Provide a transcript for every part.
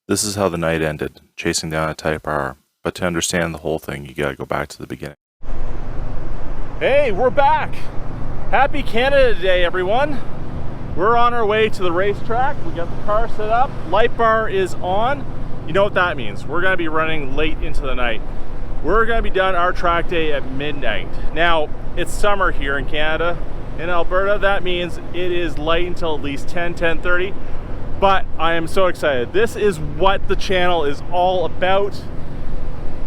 This is how the night ended, chasing down a Type R. But to understand the whole thing, you gotta go back to the beginning. Hey, we're back! Happy Canada Day, everyone! We're on our way to the racetrack. We got the car set up. Light bar is on. You know what that means. We're gonna be running late into the night. We're gonna be done our track day at midnight. Now, it's summer here in Canada. In Alberta, that means it is light until at least 10:30. But I am so excited. This is what the channel is all about.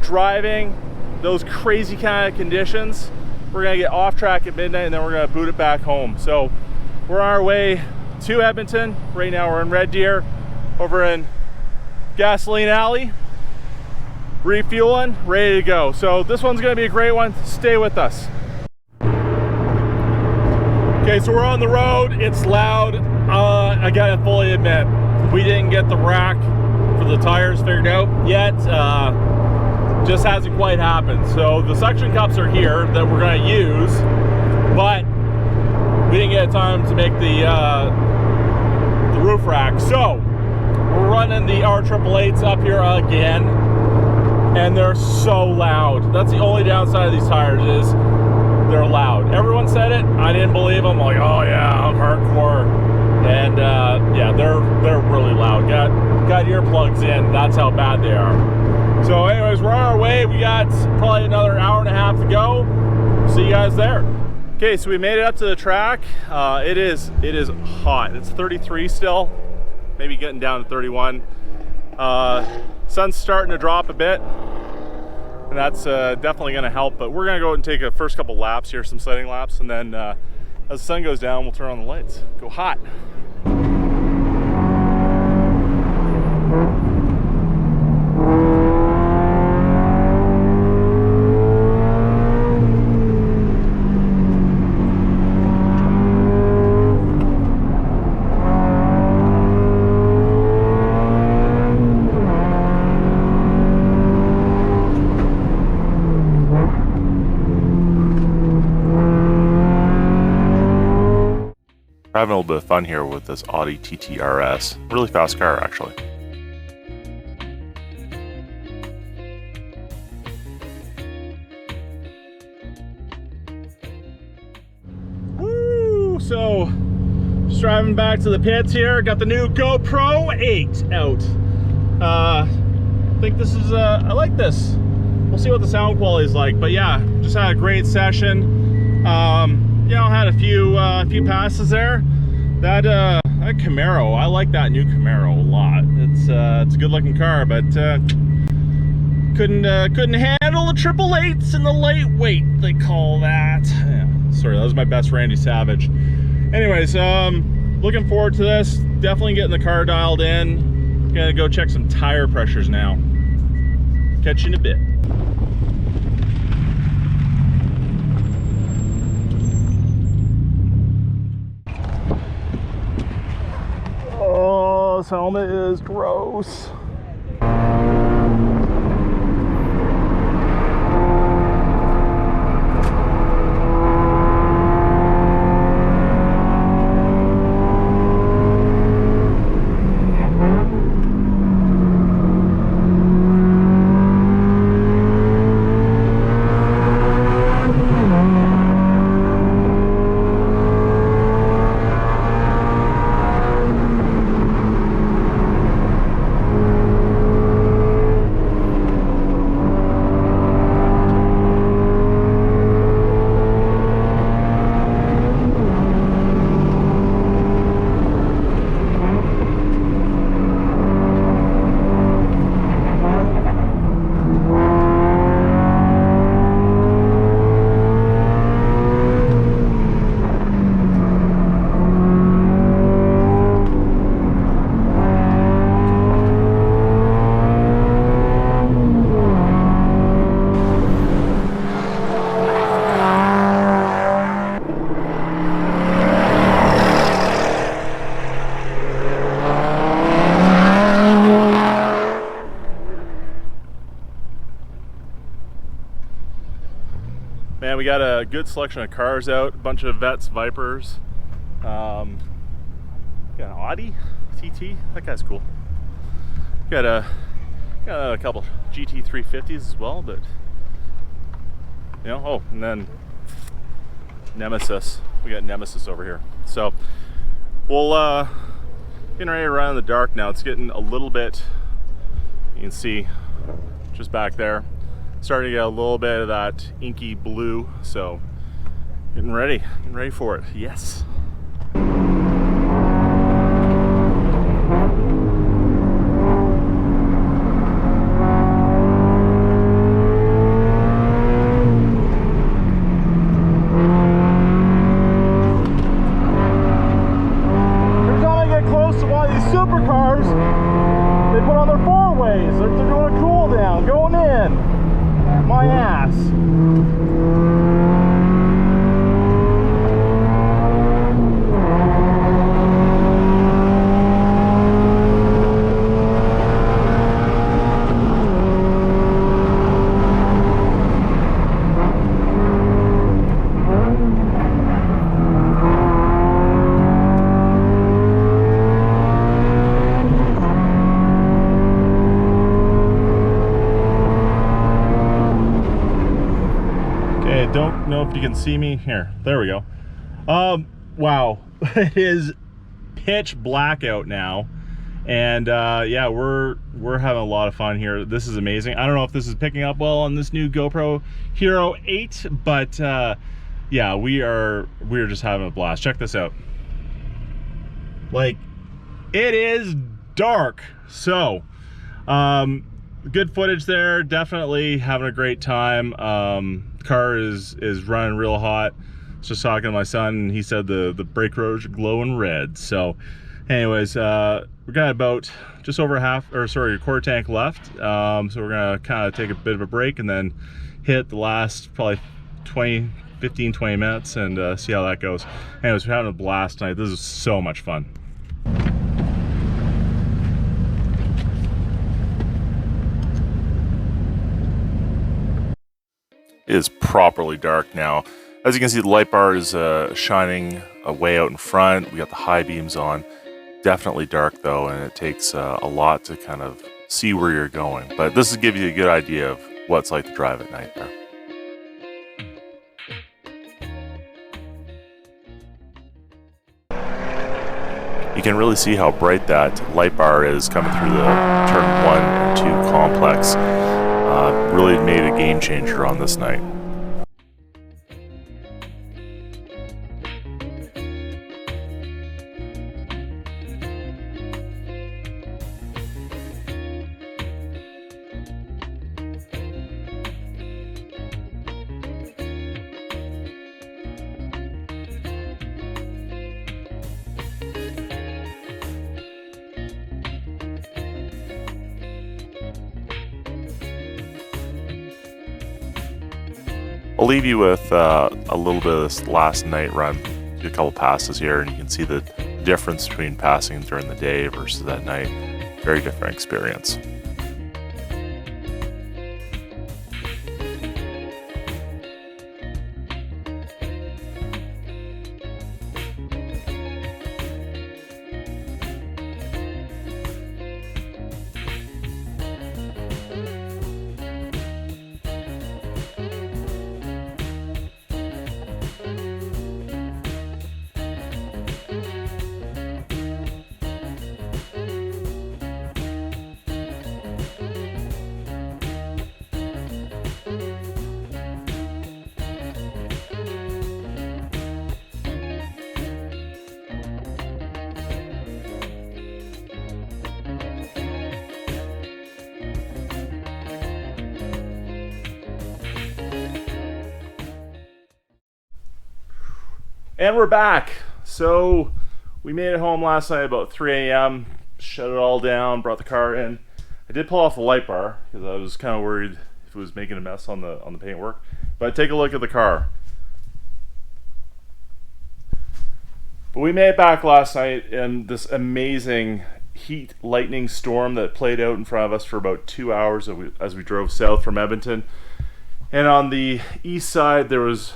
Driving those crazy kind of conditions. We're gonna get off track at midnight and then we're gonna boot it back home. So we're on our way to Edmonton. Right now we're in Red Deer over in Gasoline Alley, refueling, ready to go. So this one's gonna be a great one. Stay with us. Okay, so we're on the road. It's loud. I gotta fully admit, we didn't get the rack for the tires figured out yet. Just hasn't quite happened. So the suction cups are here that we're gonna use, but we didn't get time to make the roof rack. So we're running the R888s up here again, and they're so loud. That's the only downside of these tires is they're loud. Everyone said it. I didn't believe them. Like, oh yeah, I'm hardcore. And yeah, they're really loud. Got earplugs in. That's how bad they are. So anyways, we're on our way. We got probably another hour and a half to go. See you guys there. Okay, so we made it up to the track. It is hot. It's 33 still, maybe getting down to 31. Sun's starting to drop a bit, and that's definitely going to help. But we're going to go and take a first couple laps here, some setting laps, and then as the sun goes down, we'll turn on the lights. Go hot. We're having a little bit of fun here with this Audi TTRS. Really fast car, actually. Woo! So, just driving back to the pits here. Got the new GoPro 8 out. I think this is, I like this. We'll see what the sound quality is like. But yeah, just had a great session. You know, had a few passes there. That Camero, I like that new Camero a lot. It's a good looking car, but couldn't handle the 888s and the lightweight, they call that. Yeah, sorry, that was my best Randy Savage. Anyways, looking forward to this. Definitely getting the car dialed in. Gonna go check some tire pressures now. Catch you in a bit. Oh, this helmet is gross. Man, we got a good selection of cars out, a bunch of Vets, Vipers. Got an Audi TT, that guy's cool. Got a couple GT350s as well, but you know, oh, and then Nemesis. We got Nemesis over here. So we'll getting ready to run in the dark now. It's getting a little bit, you can see just back there, starting to get a little bit of that inky blue. So getting ready for it. Yes. Supercars, they put on their four-ways. They're doing a cool down, going in. My ass. Don't know if you can see me here. There we go. Wow. It is pitch black out now, and yeah, we're having a lot of fun here. This is amazing. I don't know if this is picking up well on this new GoPro Hero 8, but yeah, we're just having a blast. Check this out. Like, it is dark, so good footage there. Definitely having a great time. Car is running real hot. I was just talking to my son, and he said the brake roads are glowing red. So anyways, we got about just over a quarter tank left. So we're gonna kind of take a bit of a break and then hit the last probably 15 20 minutes and see how that goes. Anyways, we're having a blast tonight. This is so much fun. It is properly dark now. As you can see, the light bar is shining way out in front. We got the high beams on. Definitely dark though, and it takes a lot to kind of see where you're going. But this will give you a good idea of what it's like to drive at night there. You can really see how bright that light bar is coming through the turn 1 and 2 complex. Really made a game changer on this night. I'll leave you with a little bit of this last night run, do a couple passes here, and you can see the difference between passing during the day versus at night. Very different experience. And we're back. So we made it home last night about 3 a.m. Shut it all down, brought the car in. I did pull off the light bar because I was kind of worried if it was making a mess on the paintwork. But take a look at the car. But we made it back last night in this amazing heat lightning storm that played out in front of us for about 2 hours as we drove south from Edmonton. And on the east side there was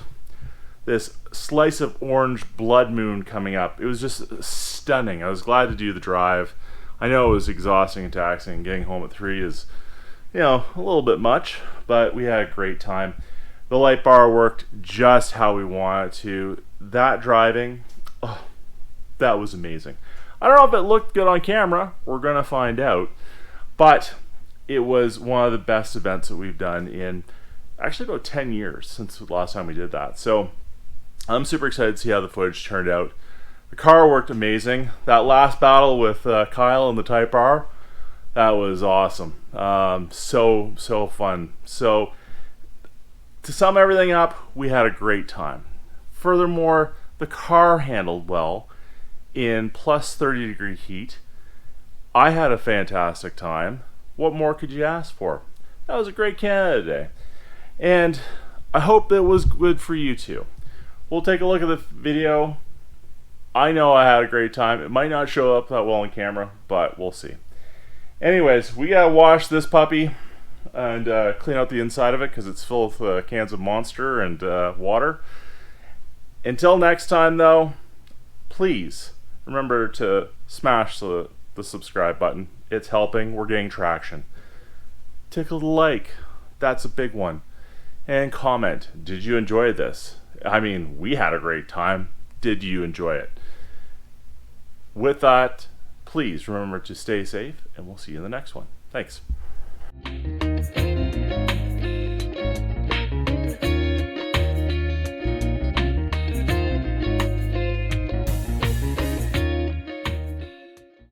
this slice of orange blood moon coming up. It was just stunning. I was glad to do the drive. I know it was exhausting and taxing. Getting home at 3 is, you know, a little bit much, but we had a great time. The light bar worked just how we wanted it to. That driving, oh, that was amazing. I don't know if it looked good on camera. We're going to find out. But it was one of the best events that we've done in actually about 10 years since the last time we did that. So I'm super excited to see how the footage turned out. The car worked amazing. That last battle with Kyle and the Type R, that was awesome. So fun. So to sum everything up, we had a great time. Furthermore, the car handled well in plus 30-degree heat. I had a fantastic time. What more could you ask for? That was a great Canada Day. And I hope it was good for you too. We'll take a look at the video. I know I had a great time. It might not show up that well on camera, but we'll see. Anyways, we gotta wash this puppy and clean out the inside of it because it's full of cans of Monster and water. Until next time though, please remember to smash the subscribe button. It's helping. We're getting traction. Tickle the like. That's a big one. And comment. Did you enjoy this? I mean, we had a great time. Did you enjoy it? With that, please remember to stay safe, and we'll see you in the next one. Thanks.